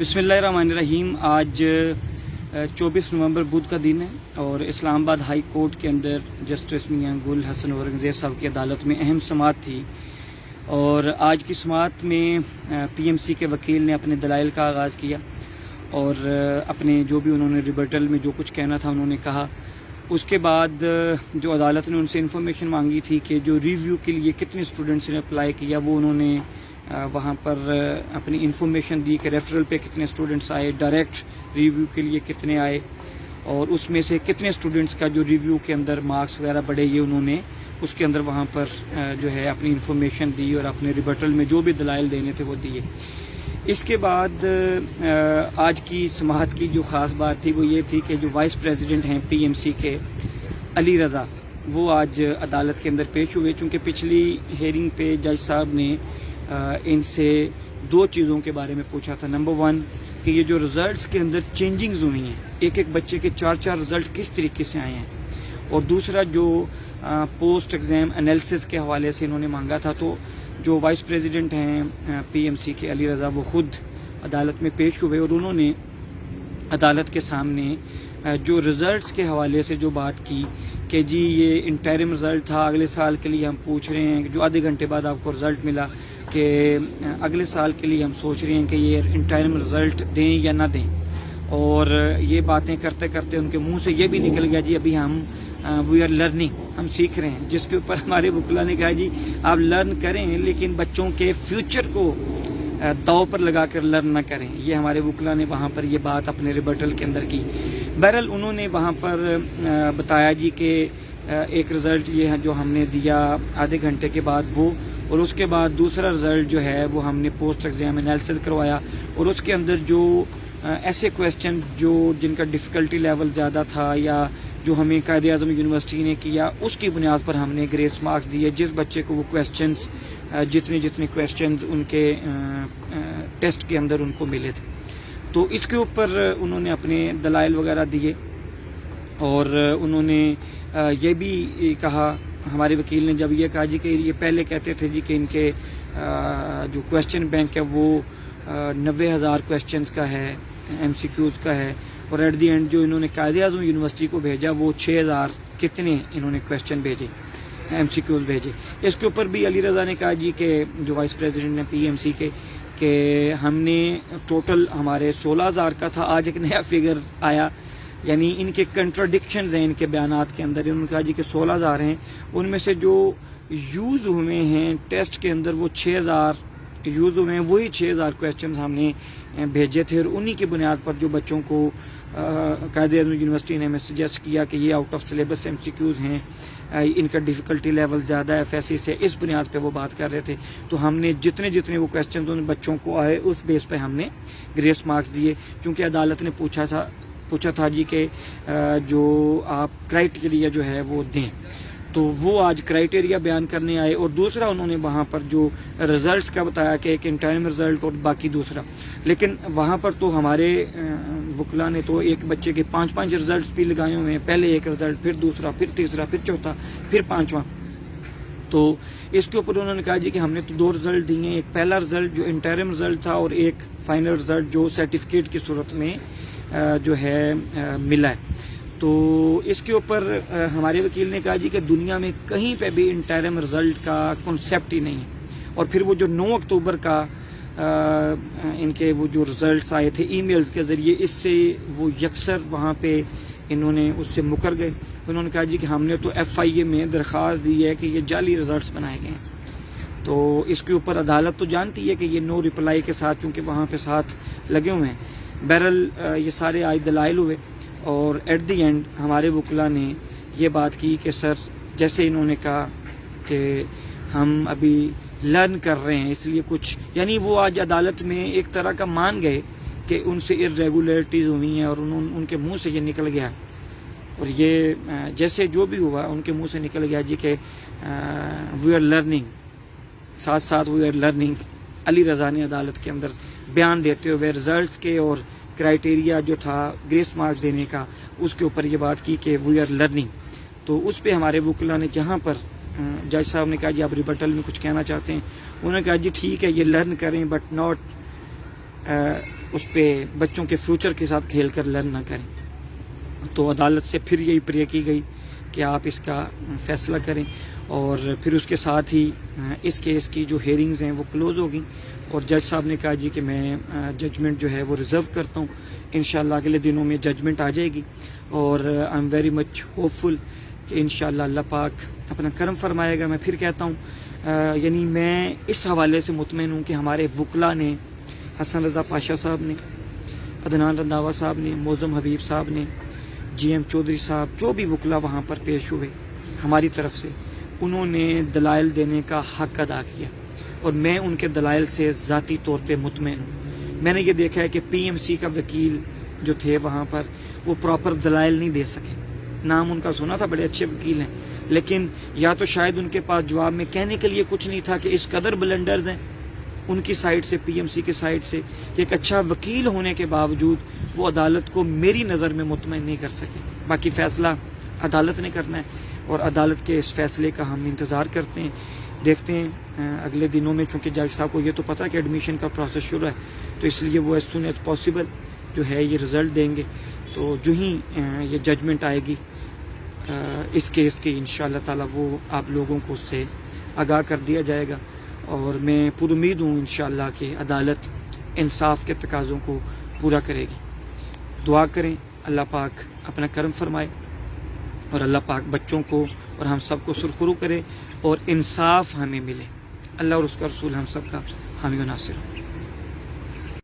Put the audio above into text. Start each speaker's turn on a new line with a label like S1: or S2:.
S1: बिस्मिल्लाहिर्रहमानिर्रहीम। आज 24 नवंबर बुध का दिन है और इस्लामाबाद हाई कोर्ट के अंदर जस्टिस मियां गुल हसन औरंगज़ेब साहब की अदालत में अहम समाअत थी और आज की समाअत में पीएमसी के वकील ने अपने दलाइल का आगाज़ किया और अपने जो भी उन्होंने रिबर्टल में जो कुछ कहना था उन्होंने कहा। उसके बाद जो अदालत ने उनसे इन्फॉर्मेशन मांगी थी कि जो रिव्यू के लिए कितने स्टूडेंट्स ने अप्लाई किया, वो उन्होंने वहाँ पर अपनी इन्फॉर्मेशन दी कि रेफरल पे कितने स्टूडेंट्स आए, डायरेक्ट रिव्यू के लिए कितने आए और उसमें से कितने स्टूडेंट्स का जो रिव्यू के अंदर मार्क्स वगैरह बढ़े, ये उन्होंने उसके अंदर वहाँ पर जो है अपनी इन्फॉर्मेशन दी और अपने रिबर्टल में जो भी दलाइल देने थे वो दिए। इसके बाद आज की समाअत की जो ख़ास बात थी वो ये थी कि जो वाइस प्रेसिडेंट हैं पीएमसी के अली रज़ा, वो आज अदालत के अंदर पेश हुए। चूँकि पिछली हेयरिंग पे जज साहब ने इनसे दो चीज़ों के बारे में पूछा था। नंबर 1 कि ये जो रिज़ल्ट्स के अंदर चेंजिंग्स हुई हैं, एक बच्चे के 4 रिज़ल्ट किस तरीके से आए हैं, और दूसरा जो पोस्ट एग्ज़ाम एनालिसिस के हवाले से इन्होंने मांगा था। तो जो वाइस प्रेसिडेंट हैं पीएमसी के अली रज़ा, वो ख़ुद अदालत में पेश हुए और उन्होंने अदालत के सामने जो रिज़ल्ट्स के हवाले से जो बात की कि जी ये इंटरिम रिज़ल्ट था, अगले साल के लिए हम पूछ रहे हैं, जो आधे घंटे बाद आपको रिज़ल्ट मिला कि अगले साल के लिए हम सोच रहे हैं कि ये इंटरिम रिज़ल्ट दें या ना दें। और ये बातें करते करते उनके मुंह से ये भी निकल गया जी अभी हम वी आर लर्निंग, हम सीख रहे हैं। जिसके ऊपर हमारे वकील ने कहा जी आप लर्न करें लेकिन बच्चों के फ्यूचर को दाव पर लगा कर लर्न ना करें। ये हमारे वकील ने वहाँ पर ये बात अपने रिबर्टल के अंदर की। बहरहाल उन्होंने वहाँ पर बताया जी कि एक रिज़ल्ट ये है जो हमने दिया आधे घंटे के बाद वो, और उसके बाद दूसरा रिज़ल्ट जो है वो हमने पोस्ट एग्ज़ाम एनालिसिस करवाया और उसके अंदर जो ऐसे क्वेश्चन जो जिनका डिफ़िकल्टी लेवल ज़्यादा था या जो हमें कायद-ए-आज़म यूनिवर्सिटी ने किया, उसकी बुनियाद पर हमने ग्रेस मार्क्स दिए। जिस बच्चे को वो क्वेश्चंस जितने क्वेश्चंस उनके टेस्ट के अंदर उनको मिले थे, तो इसके ऊपर उन्होंने अपने दलाइल वगैरह दिए और उन्होंने ये भी कहा, हमारे वकील ने जब ये कहा जी कि ये पहले कहते थे जी कि इनके जो क्वेश्चन बैंक है वो 90,000 क्वेश्चंस का है, एमसीक्यूज़ का है, और एट दी एंड जो इन्होंने कायद-ए-आज़म यूनिवर्सिटी को भेजा वो 6,000 कितने इन्होंने क्वेश्चन भेजे, एमसीक्यूज़ भेजे। इसके ऊपर भी अली रज़ा ने कहा जी कि जो वाइस प्रेसिडेंट हैं पीएमसी के कि हमने टोटल हमारे 16,000 का था, आज एक नया फिगर आया, यानी इनके कंट्राडिक्शंस हैं इनके बयानात के अंदर। उन्होंने कहा जी कि 16,000 हैं, उनमें से जो यूज़ हुए हैं टेस्ट के अंदर वो 6,000 यूज़ हुए हैं, वही 6,000 क्वेश्चन हमने भेजे थे और उन्हीं की बुनियाद पर जो बच्चों को कायद-ए-आज़म यूनिवर्सिटी ने हमें सजेस्ट किया कि ये आउट ऑफ सिलेबस एमसीक्यूज़ हैं, इनका डिफ़िकल्टी लेवल ज़्यादा है एफएससी से, इस बुनियाद पे वो बात कर रहे थे। तो हमने जितने वो क्वेश्चन उन बच्चों को आए उस बेस पे हमने ग्रेस मार्क्स दिए। चूँकि अदालत ने पूछा था जी कि जो आप क्राइटेरिया जो है वो दें, तो वो आज क्राइटेरिया बयान करने आए। और दूसरा उन्होंने वहाँ पर जो रिज़ल्ट्स का बताया कि एक इंटरिम रिज़ल्ट और बाकी दूसरा, लेकिन वहाँ पर तो हमारे वकील ने तो एक बच्चे के 5 रिज़ल्ट्स भी लगाए हुए हैं, पहले एक रिज़ल्ट, फिर दूसरा, फिर तीसरा, फिर चौथा, फिर 5वां। तो इसके ऊपर उन्होंने कहा जी कि हमने तो 2 रिज़ल्ट दिए हैं, एक पहला रिज़ल्ट जो इंटरिम रिज़ल्ट था और एक फाइनल रिज़ल्ट जो सर्टिफिकेट की सूरत में जो है मिला है। तो इसके ऊपर हमारे वकील ने कहा जी कि दुनिया में कहीं पे भी इंटरिम रिज़ल्ट का कॉन्सेप्ट ही नहीं है। और फिर वो जो 9 अक्टूबर का इनके वो जो रिज़ल्ट्स आए थे ईमेल्स के ज़रिए, इससे वो यकसर वहाँ पे इन्होंने उससे मुकर गए। उन्होंने कहा जी कि हमने तो FIA में दरख्वास्त दी है कि ये जाली रिज़ल्ट्स बनाए गए हैं। तो इसके ऊपर अदालत तो जानती है कि ये नो रिप्लाई के साथ, चूँकि वहाँ पे साथ लगे हुए हैं। बहरहाल ये सारे आज दलाइल हुए और एट दी एंड हमारे वकील ने ये बात की कि सर, जैसे इन्होंने कहा कि हम अभी लर्न कर रहे हैं, इसलिए कुछ, यानी वो आज अदालत में एक तरह का मान गए कि उनसे इर्रेगुलरिटीज़ हुई हैं और उनके मुंह से ये निकल गया। और ये जैसे जो भी हुआ उनके मुंह से निकल गया जी कि वी आर लर्निंग, साथ साथ we are learning. Ali Raza ने अदालत के अंदर बयान देते हुए रिज़ल्ट्स के और क्राइटेरिया जो था ग्रेस मार्क्स देने का, उसके ऊपर ये बात की कि वी आर लर्निंग। तो उस पर हमारे वकील ने, जहाँ पर जज साहब ने कहा जी आप रिबर्टल में कुछ कहना चाहते हैं, उन्होंने कहा जी ठीक है ये लर्न करें बट नॉट اس پہ بچوں کے فیوچر کے ساتھ کھیل کر لڑ نہ کریں. تو عدالت سے پھر یہی پرے کی گئی کہ آپ اس کا فیصلہ کریں، اور پھر اس کے ساتھ ہی اس کیس کی جو ہیئرنگز ہیں وہ کلوز ہو گئیں، اور جج صاحب نے کہا جی کہ میں ججمنٹ جو ہے وہ ریزرو کرتا ہوں، انشاءاللہ اگلے دنوں میں ججمنٹ آ جائے گی، اور I am very much hopeful کہ انشاءاللہ اللہ پاک اپنا کرم فرمائے گا. میں پھر کہتا ہوں یعنی میں اس حوالے سے مطمئن ہوں کہ ہمارے وکلاء نے، حسن رضا پاشا صاحب نے، عدنان رنداوا صاحب نے، موزم حبیب صاحب نے، جی ایم چودھری صاحب، جو بھی وکلاء وہاں پر پیش ہوئے ہماری طرف سے، انہوں نے دلائل دینے کا حق ادا کیا، اور میں ان کے دلائل سے ذاتی طور پہ مطمئن ہوں. میں نے یہ دیکھا ہے کہ پی ایم سی کا وکیل جو تھے وہاں پر وہ پراپر دلائل نہیں دے سکے. نام ان کا سنا تھا، بڑے اچھے وکیل ہیں، لیکن یا تو شاید ان کے پاس جواب میں کہنے کے لیے کچھ نہیں تھا کہ اس قدر بلنڈرز ہیں ان کی سائڈ سے، پی ایم سی کی سائڈ سے، کہ ایک اچھا وکیل ہونے کے باوجود وہ عدالت کو میری نظر میں مطمئن نہیں کر سکے. باقی فیصلہ عدالت نے کرنا ہے، اور عدالت کے اس فیصلے کا ہم انتظار کرتے ہیں، دیکھتے ہیں اگلے دنوں میں. چونکہ جج صاحب کو یہ تو پتہ ہے کہ ایڈمیشن کا پروسیس شروع ہے، تو اس لیے وہ ایز سون ایز پاسبل جو ہے یہ رزلٹ دیں گے. تو جو ہی یہ ججمنٹ آئے گی اس کیس کی، انشاءاللہ تعالی وہ آپ لوگوں کو اس سے آگاہ کر دیا جائے گا، اور میں پر امید ہوں انشاءاللہ کہ عدالت انصاف کے تقاضوں کو پورا کرے گی. دعا کریں اللہ پاک اپنا کرم فرمائے، اور اللہ پاک بچوں کو اور ہم سب کو سرخرو کرے، اور انصاف ہمیں ملے. اللہ اور اس کا رسول ہم سب کا حامی و ناصر ہو.